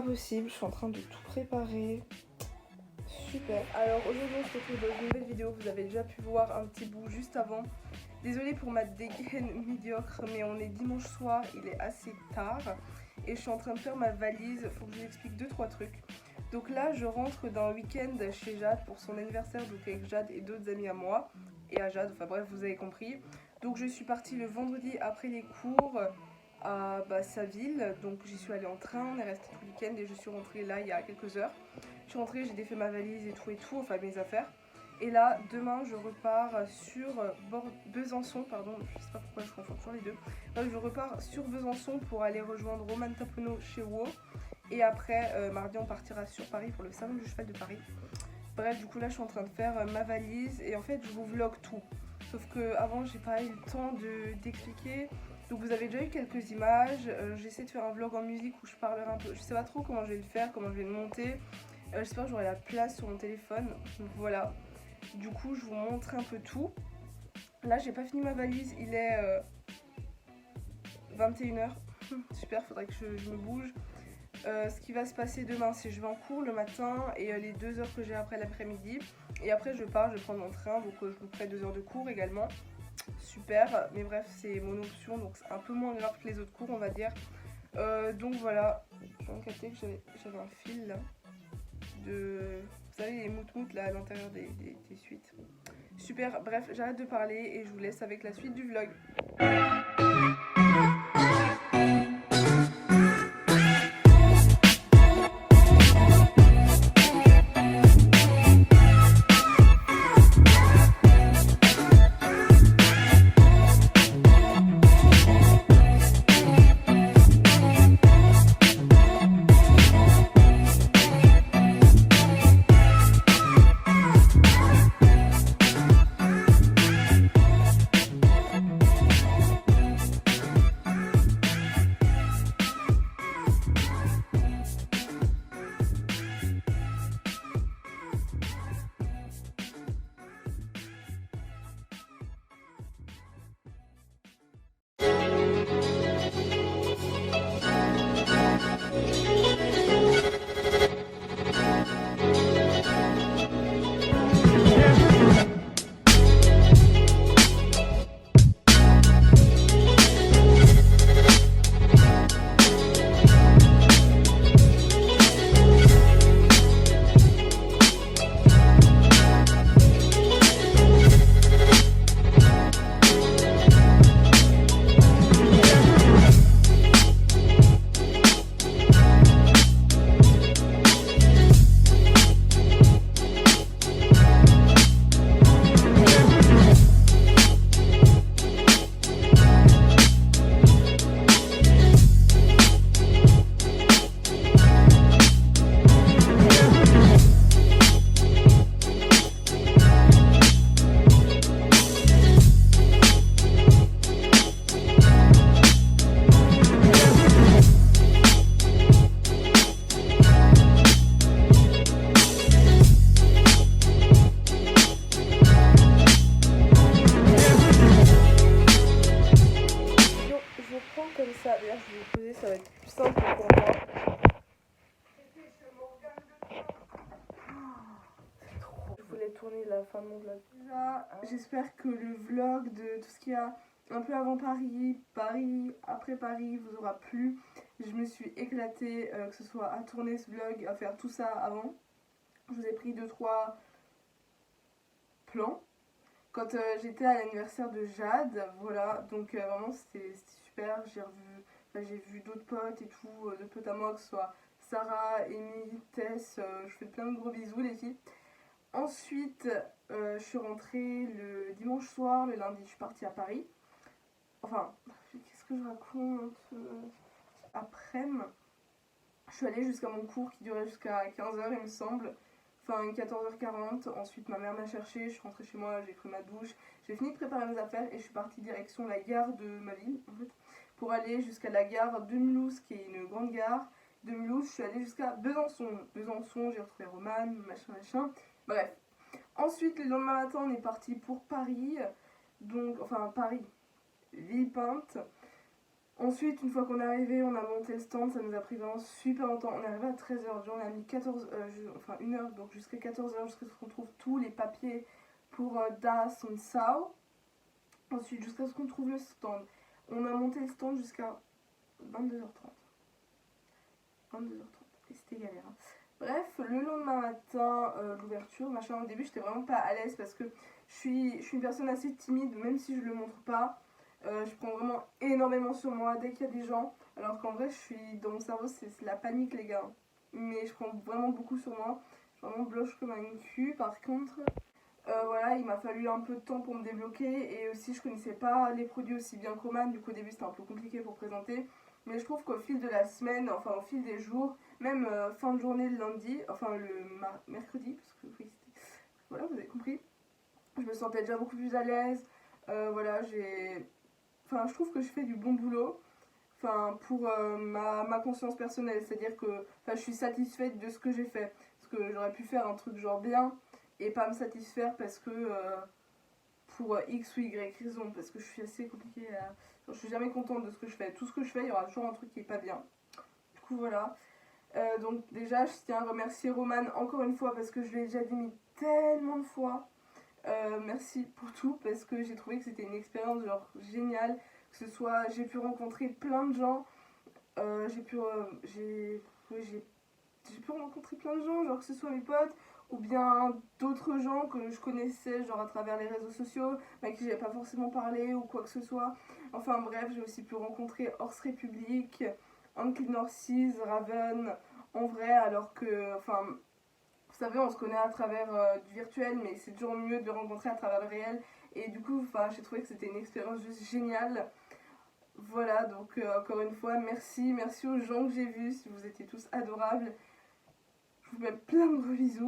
possible, je suis en train de tout préparer. Super. Alors aujourd'hui on se retrouve dans une nouvelle vidéo, vous avez déjà pu voir un petit bout juste avant. Désolée pour ma dégaine médiocre, mais on est dimanche soir, il est assez tard et je suis en train de faire ma valise. Faut que je vous explique 2-3 trucs. Donc là je rentre d'un week-end chez Jade pour son anniversaire, donc avec Jade et d'autres amis à moi et à Jade, enfin bref vous avez compris. Donc je suis partie le vendredi après les cours à sa ville, donc j'y suis allée en train, on est resté tout le week-end et je suis rentrée là il y a quelques heures. Je suis rentrée, j'ai défait ma valise et tout, enfin mes affaires. Et là, demain, je repars sur Besançon, pardon, je sais pas pourquoi je confonds toujours les deux. Je repars sur Besançon pour aller rejoindre Roman Tapono chez WoW. Et après, mardi, on partira sur Paris pour le salon du cheval de Paris. Bref, du coup, là, je suis en train de faire ma valise et en fait, je vous vlog tout. Sauf que avant, j'ai pas eu le temps d'expliquer. Donc, vous avez déjà eu quelques images. J'essaie de faire un vlog en musique où je parlerai un peu. Je sais pas trop comment je vais le faire, comment je vais le monter. J'espère que j'aurai la place sur mon téléphone. Donc voilà. Du coup, je vous montre un peu tout. Là, j'ai pas fini ma valise. Il est 21h. Super, faudrait que je me bouge. Ce qui va se passer demain, c'est que je vais en cours le matin et les 2 heures que j'ai après l'après-midi. Et après, je pars, je vais prendre mon train. Donc, je vous ferai 2 heures de cours également. Super. Mais bref, c'est mon option. Donc, c'est un peu moins grave que les autres cours, on va dire. Donc voilà. Je viens de capter que j'avais un fil là. Vous savez, les moutes là à l'intérieur des suites. Super, bref, j'arrête de parler et je vous laisse avec la suite du vlog. Comme ça, d'ailleurs je vais poser, ça va être plus simple pour moi. C'est trop. Je voulais tourner la fin de mon vlog. Déjà, j'espère que le vlog de tout ce qu'il y a un peu avant Paris, après Paris vous aura plu. Je me suis éclatée, que ce soit à tourner ce vlog, à faire tout ça avant. Je vous ai pris 2-3 plans. Quand j'étais à l'anniversaire de Jade, voilà, donc vraiment c'était super. J'ai vu d'autres potes et tout, d'autres potes à moi, que ce soit Sarah, Amy, Tess, je fais plein de gros bisous les filles. Ensuite, je suis rentrée le dimanche soir, le lundi je suis partie à Paris. Enfin, qu'est-ce que je raconte après-midi, je suis allée jusqu'à mon cours qui durait jusqu'à 15h il me semble. Enfin 14h40, ensuite ma mère m'a cherchée, je suis rentrée chez moi, j'ai pris ma douche, j'ai fini de préparer mes affaires et je suis partie direction la gare de ma ville en fait, pour aller jusqu'à la gare de Mulhouse qui est une grande gare. De Mulhouse je suis allée jusqu'à Besançon. Besançon j'ai retrouvé Roman, machin, bref. Ensuite le lendemain matin on est parti pour Paris, donc enfin Paris, Villepinte. Ensuite, une fois qu'on est arrivé, on a monté le stand, ça nous a pris vraiment super longtemps. On est arrivé à 13h, on a mis 1 heure, donc jusqu'à 14h, jusqu'à ce qu'on trouve tous les papiers pour Das und Sau. Ensuite, jusqu'à ce qu'on trouve le stand. On a monté le stand jusqu'à 22h30. 22h30, et c'était galère. Hein. Bref, le lendemain matin, l'ouverture, machin, au début, j'étais vraiment pas à l'aise parce que je suis une personne assez timide, même si je le montre pas. Je prends vraiment énormément sur moi dès qu'il y a des gens, alors qu'en vrai, dans mon cerveau, c'est la panique, les gars. Mais je prends vraiment beaucoup sur moi. Je suis vraiment blanche comme un cul. Par contre, voilà, il m'a fallu un peu de temps pour me débloquer et aussi je connaissais pas les produits aussi bien que Roman, du coup au début c'était un peu compliqué pour présenter. Mais je trouve qu'au fil de la semaine, enfin au fil des jours, même fin de journée le lundi, enfin le mercredi, parce que oui, voilà, vous avez compris, je me sentais déjà beaucoup plus à l'aise. Voilà, enfin, je trouve que je fais du bon boulot. Enfin, pour ma conscience personnelle, c'est-à-dire que enfin, je suis satisfaite de ce que j'ai fait. Parce que j'aurais pu faire un truc genre bien et pas me satisfaire parce que pour X ou Y raison, parce que je suis assez compliquée à... Genre, je suis jamais contente de ce que je fais. Tout ce que je fais, il y aura toujours un truc qui est pas bien. Du coup, voilà. Donc déjà, je tiens à remercier Roman encore une fois parce que je lui ai déjà dit tellement de fois. Merci pour tout parce que j'ai trouvé que c'était une expérience genre géniale. Que ce soit, j'ai pu rencontrer plein de gens. Oui, j'ai pu rencontrer plein de gens, genre que ce soit mes potes ou bien d'autres gens que je connaissais genre à travers les réseaux sociaux, mais à qui j'avais pas forcément parlé ou quoi que ce soit. Enfin bref, j'ai aussi pu rencontrer Horse Republic, Anki Norseas, Raven en vrai, alors que, enfin, vous savez, on se connaît à travers du virtuel, mais c'est toujours mieux de le rencontrer à travers le réel. Et du coup, enfin, j'ai trouvé que c'était une expérience juste géniale. Voilà, donc encore une fois, merci aux gens que j'ai vus, si vous étiez tous adorables. Je vous mets plein de gros bisous.